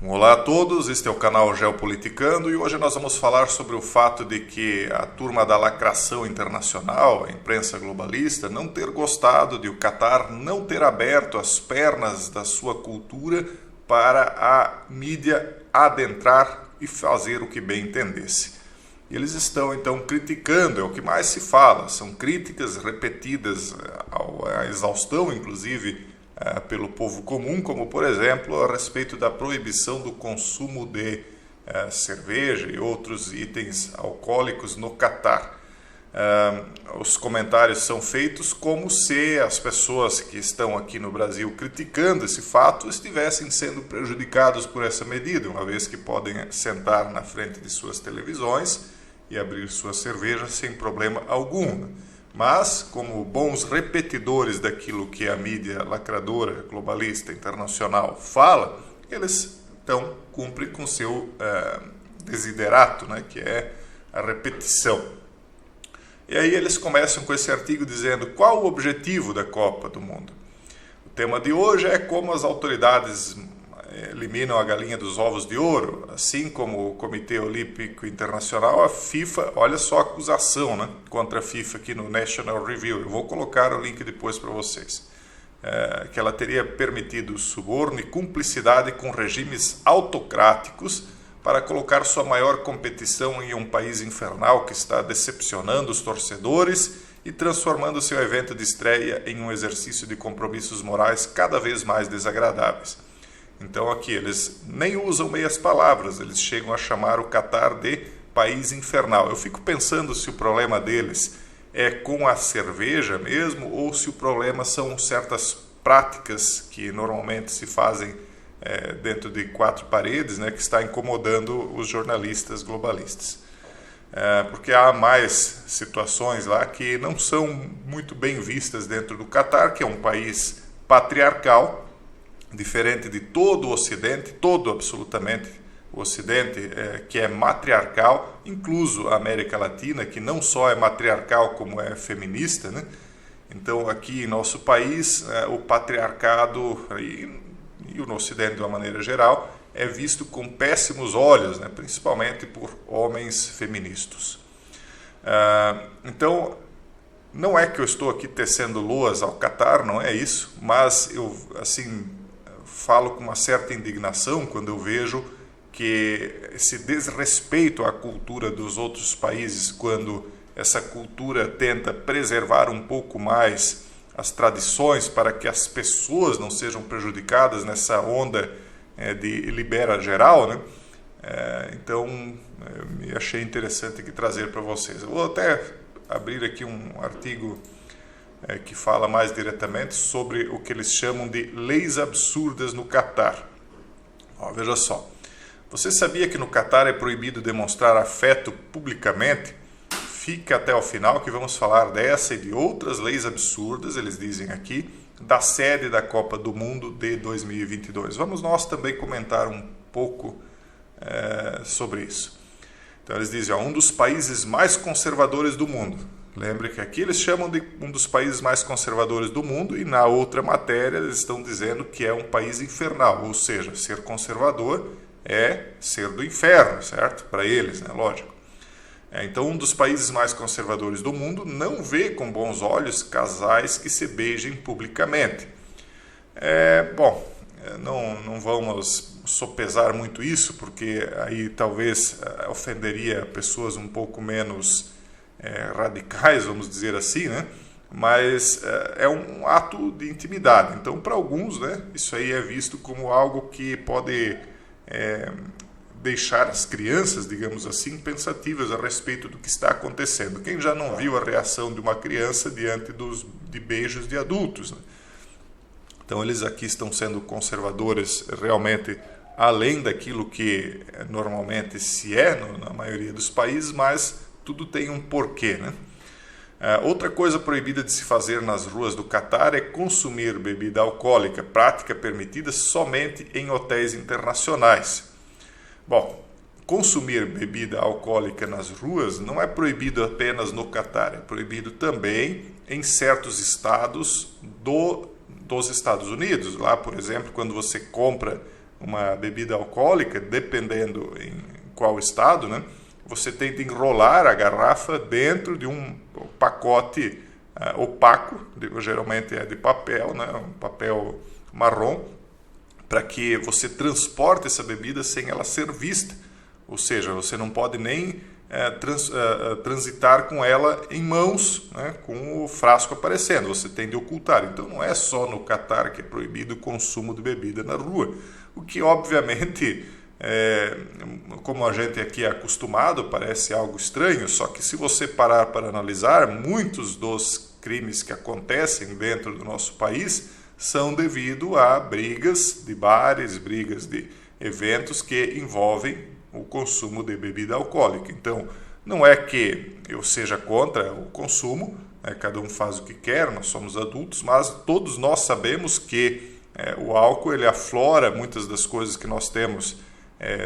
Olá a todos, este é o canal Geopoliticando e hoje nós vamos falar sobre o fato de que a turma da lacração internacional, a imprensa globalista, não ter gostado de o Catar não ter aberto as pernas da sua cultura para a mídia adentrar e fazer o que bem entendesse. E eles estão então criticando, é o que mais se fala, são críticas repetidas à exaustão, inclusive, pelo povo comum, como por exemplo a respeito da proibição do consumo de cerveja e outros itens alcoólicos no Catar. Os comentários são feitos como se as pessoas que estão aqui no Brasil criticando esse fato estivessem sendo prejudicados por essa medida, uma vez que podem sentar na frente de suas televisões e abrir sua cerveja sem problema algum. Mas, como bons repetidores daquilo que a mídia lacradora, globalista, internacional fala, eles então cumprem com seu desiderato, né, que é a repetição. E aí eles começam com esse artigo dizendo qual o objetivo da Copa do Mundo. O tema de hoje é como as autoridades eliminam a galinha dos ovos de ouro, assim como o Comitê Olímpico Internacional, a FIFA, olha só a acusação, né, contra a FIFA aqui no National Review, eu vou colocar o link depois para vocês, que ela teria permitido suborno e cumplicidade com regimes autocráticos para colocar sua maior competição em um país infernal que está decepcionando os torcedores e transformando seu evento de estreia em um exercício de compromissos morais cada vez mais desagradáveis. Então aqui eles nem usam meias palavras, eles chegam a chamar o Catar de país infernal. Eu fico pensando se o problema deles é com a cerveja mesmo ou se o problema são certas práticas que normalmente se fazem dentro de quatro paredes, né, que está incomodando os jornalistas globalistas. Porque há mais situações lá que não são muito bem vistas dentro do Catar, que é um país patriarcal, diferente de todo o Ocidente, todo absolutamente o Ocidente, que é matriarcal, incluso a América Latina, que não só é matriarcal como é feminista, né? Então aqui em nosso país, o patriarcado, e no Ocidente de uma maneira geral, é visto com péssimos olhos, né? Principalmente por homens feministas. Então, não é que eu estou aqui tecendo loas ao Catar, não é isso, mas eu, assim, falo com uma certa indignação quando eu vejo que esse desrespeito à cultura dos outros países, quando essa cultura tenta preservar um pouco mais as tradições para que as pessoas não sejam prejudicadas nessa onda de libera geral, né? Então, me achei interessante aqui trazer para vocês. Eu vou até abrir aqui um artigo que fala mais diretamente sobre o que eles chamam de leis absurdas no Catar. Veja só, você sabia que no Catar é proibido demonstrar afeto publicamente? Fica até o final que vamos falar dessa e de outras leis absurdas, eles dizem aqui, da sede da Copa do Mundo de 2022. Vamos nós também comentar um pouco sobre isso. Então eles dizem, um dos países mais conservadores do mundo. Lembre que aqui eles chamam de um dos países mais conservadores do mundo e na outra matéria eles estão dizendo que é um país infernal, ou seja, ser conservador é ser do inferno, certo? Para eles, né? Lógico. Então, um dos países mais conservadores do mundo não vê com bons olhos casais que se beijem publicamente. Não vamos sopesar muito isso, porque aí talvez ofenderia pessoas um pouco menos radicais, vamos dizer assim, né? Mas é um ato de intimidade. Então, para alguns, né, isso aí é visto como algo que pode deixar as crianças, digamos assim, pensativas a respeito do que está acontecendo. Quem já não viu a reação de uma criança diante de beijos de adultos, né? Então, eles aqui estão sendo conservadores realmente além daquilo que normalmente se é na maioria dos países, mas tudo tem um porquê, né? Outra coisa proibida de se fazer nas ruas do Catar é consumir bebida alcoólica, prática permitida somente em hotéis internacionais. Bom, consumir bebida alcoólica nas ruas não é proibido apenas no Catar, é proibido também em certos estados dos Estados Unidos. Lá, por exemplo, quando você compra uma bebida alcoólica, dependendo em qual estado, né, você tenta enrolar a garrafa dentro de um pacote opaco, geralmente é de papel, né, um papel marrom, para que você transporte essa bebida sem ela ser vista. Ou seja, você não pode nem transitar com ela em mãos, né, com o frasco aparecendo, você tem de ocultar. Então não é só no Catar que é proibido o consumo de bebida na rua, o que obviamente, como a gente aqui é acostumado, parece algo estranho, só que se você parar para analisar, muitos dos crimes que acontecem dentro do nosso país são devido a brigas de bares, brigas de eventos que envolvem o consumo de bebida alcoólica. Então, não é que eu seja contra o consumo, né? Cada um faz o que quer, nós somos adultos, mas todos nós sabemos que o álcool ele aflora muitas das coisas que nós temos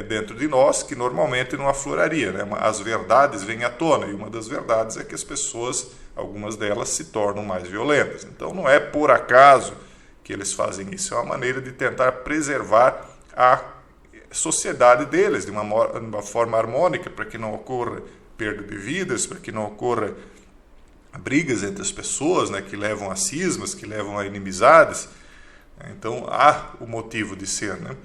dentro de nós, que normalmente não afloraria, né? As verdades vêm à tona, e uma das verdades é que as pessoas, algumas delas, se tornam mais violentas. Então, não é por acaso que eles fazem isso, é uma maneira de tentar preservar a sociedade deles de uma forma harmônica, para que não ocorra perda de vidas, para que não ocorra brigas entre as pessoas, né, que levam a cismas, que levam a inimizades. Então há o motivo de ser, né?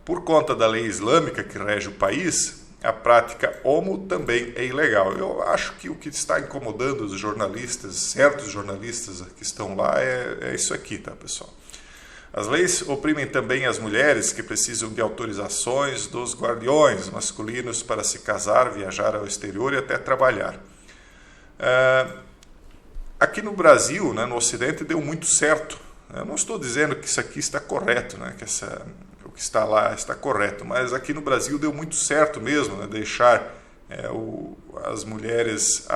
Por conta da lei islâmica que rege o país, a prática homo também é ilegal. Eu acho que o que está incomodando os jornalistas, certos jornalistas que estão lá, é isso aqui, tá, pessoal? As leis oprimem também as mulheres que precisam de autorizações dos guardiões masculinos para se casar, viajar ao exterior e até trabalhar. Aqui no Brasil, né, no Ocidente, deu muito certo. Eu não estou dizendo que isso aqui está correto, né, que o que está lá está correto, mas aqui no Brasil deu muito certo mesmo, né, deixar as mulheres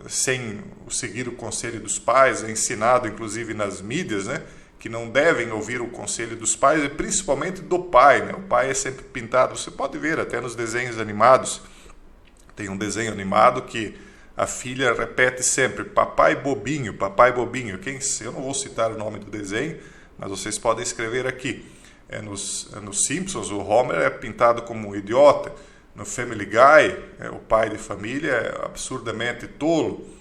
sem seguir o conselho dos pais, é ensinado inclusive nas mídias, né, que não devem ouvir o conselho dos pais, e principalmente do pai, né? O pai é sempre pintado, você pode ver até nos desenhos animados, tem um desenho animado que a filha repete sempre, papai bobinho, eu não vou citar o nome do desenho, mas vocês podem escrever aqui. Nos Simpsons, o Homer é pintado como um idiota, no Family Guy, o pai de família é absurdamente tolo.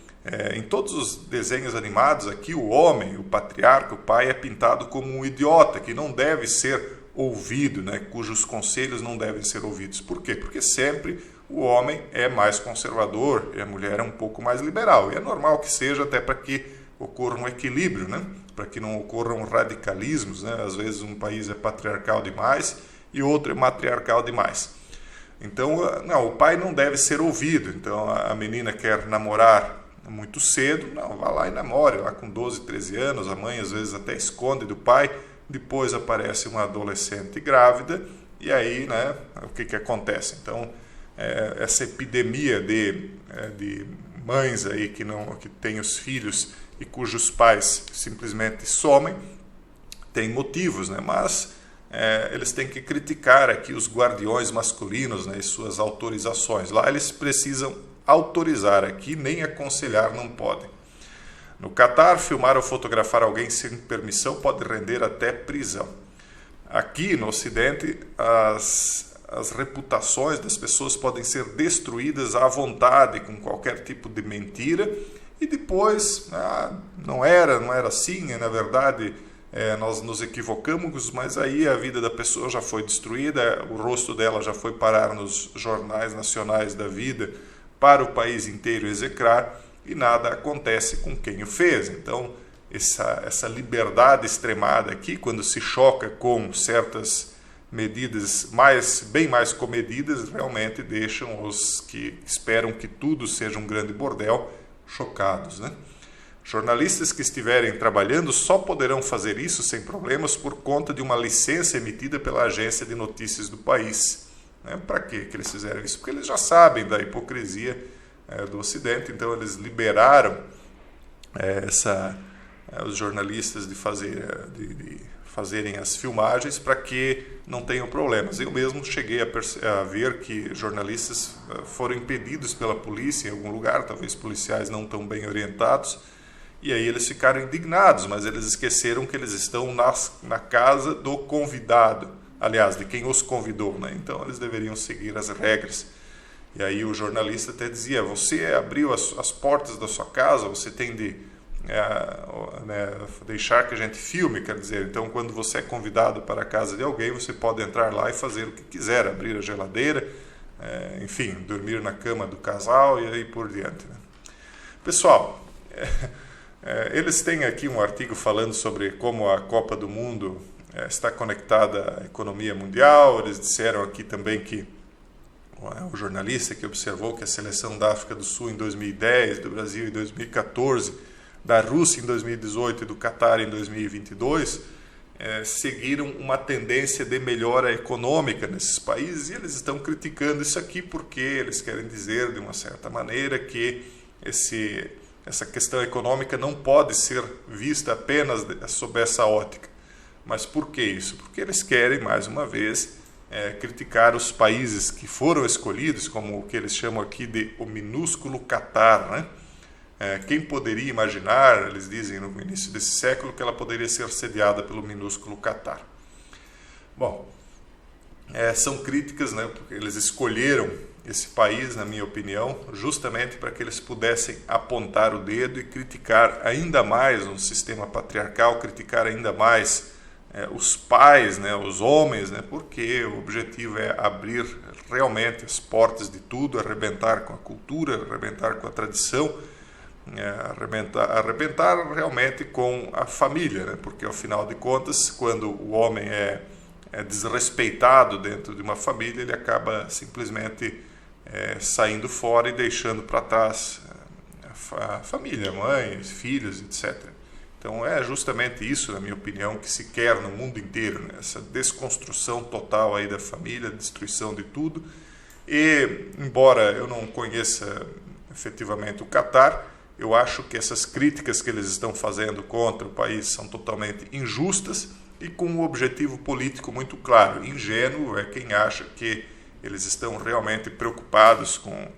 Em todos os desenhos animados aqui, o homem, o patriarca, o pai é pintado como um idiota, que não deve ser ouvido, né? Cujos conselhos não devem ser ouvidos. Por quê? Porque sempre o homem é mais conservador e a mulher é um pouco mais liberal. E é normal que seja, até para que ocorra um equilíbrio, né? Para que não ocorram radicalismos, né? Às vezes um país é patriarcal demais e outro é matriarcal demais. Então, não, o pai não deve ser ouvido. Então, a menina quer namorar muito cedo, não, vá lá e namore, lá com 12, 13 anos, a mãe às vezes até esconde do pai, depois aparece uma adolescente grávida, e aí, né, o que acontece? Então, essa epidemia de mães aí que têm os filhos e cujos pais simplesmente somem, tem motivos, né, mas eles têm que criticar aqui os guardiões masculinos, né, e suas autorizações. Lá eles precisam autorizar, aqui nem aconselhar não podem. No Catar, filmar ou fotografar alguém sem permissão pode render até prisão. Aqui no Ocidente, as reputações das pessoas podem ser destruídas à vontade com qualquer tipo de mentira e depois, não era assim, na verdade nós nos equivocamos, mas aí a vida da pessoa já foi destruída, o rosto dela já foi parar nos jornais nacionais da vida, para o país inteiro execrar, e nada acontece com quem o fez. Então, essa liberdade extremada aqui, quando se choca com certas medidas bem mais comedidas, realmente deixam os que esperam que tudo seja um grande bordel chocados, né? Jornalistas que estiverem trabalhando só poderão fazer isso sem problemas por conta de uma licença emitida pela agência de notícias do país. Para que eles fizeram isso? Porque eles já sabem da hipocrisia do Ocidente, então eles liberaram os jornalistas de fazerem as filmagens para que não tenham problemas. Eu mesmo cheguei a ver que jornalistas foram impedidos pela polícia em algum lugar, talvez policiais não tão bem orientados, E aí eles ficaram indignados, mas eles esqueceram que eles estão na casa do convidado, aliás, de quem os convidou, né? Então eles deveriam seguir as regras. E aí o jornalista até dizia, você abriu as portas da sua casa, você tem de deixar que a gente filme, quer dizer, então quando você é convidado para a casa de alguém, você pode entrar lá e fazer o que quiser, abrir a geladeira, enfim, dormir na cama do casal e aí por diante, né? Pessoal, eles têm aqui um artigo falando sobre como a Copa do Mundo está conectada à economia mundial. Eles disseram aqui também que o jornalista que observou que a seleção da África do Sul em 2010, do Brasil em 2014, da Rússia em 2018 e do Catar em 2022 seguiram uma tendência de melhora econômica nesses países, e eles estão criticando isso aqui porque eles querem dizer de uma certa maneira que essa questão econômica não pode ser vista apenas sob essa ótica. Mas por que isso? Porque eles querem, mais uma vez, criticar os países que foram escolhidos, como o que eles chamam aqui de o minúsculo Catar, né? Quem poderia imaginar, eles dizem no início desse século, que ela poderia ser sediada pelo minúsculo Catar? Bom, são críticas, né? Porque eles escolheram esse país, na minha opinião, justamente para que eles pudessem apontar o dedo e criticar ainda mais um sistema patriarcal, criticar ainda mais os pais, né, os homens, né, porque o objetivo é abrir realmente as portas de tudo, arrebentar com a cultura, arrebentar com a tradição, arrebentar realmente com a família, né, porque ao final de contas, quando o homem é desrespeitado dentro de uma família, ele acaba simplesmente saindo fora e deixando para trás a família, mães, filhos, etc. Então é justamente isso, na minha opinião, que se quer no mundo inteiro, né? Essa desconstrução total aí da família, destruição de tudo. E, embora eu não conheça efetivamente o Catar, eu acho que essas críticas que eles estão fazendo contra o país são totalmente injustas e com um objetivo político muito claro. Ingênuo é quem acha que eles estão realmente preocupados com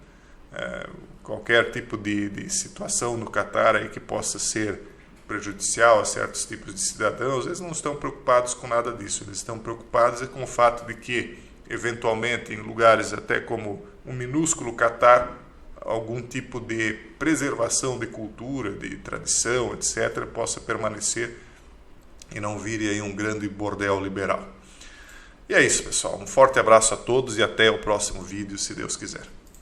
qualquer tipo de situação no Catar aí que possa ser prejudicial a certos tipos de cidadãos. Eles não estão preocupados com nada disso. Eles estão preocupados com o fato de que, eventualmente, em lugares até como um minúsculo Catar, algum tipo de preservação de cultura, de tradição, etc., possa permanecer e não vire aí um grande bordel liberal. E é isso, pessoal. Um forte abraço a todos e até o próximo vídeo, se Deus quiser.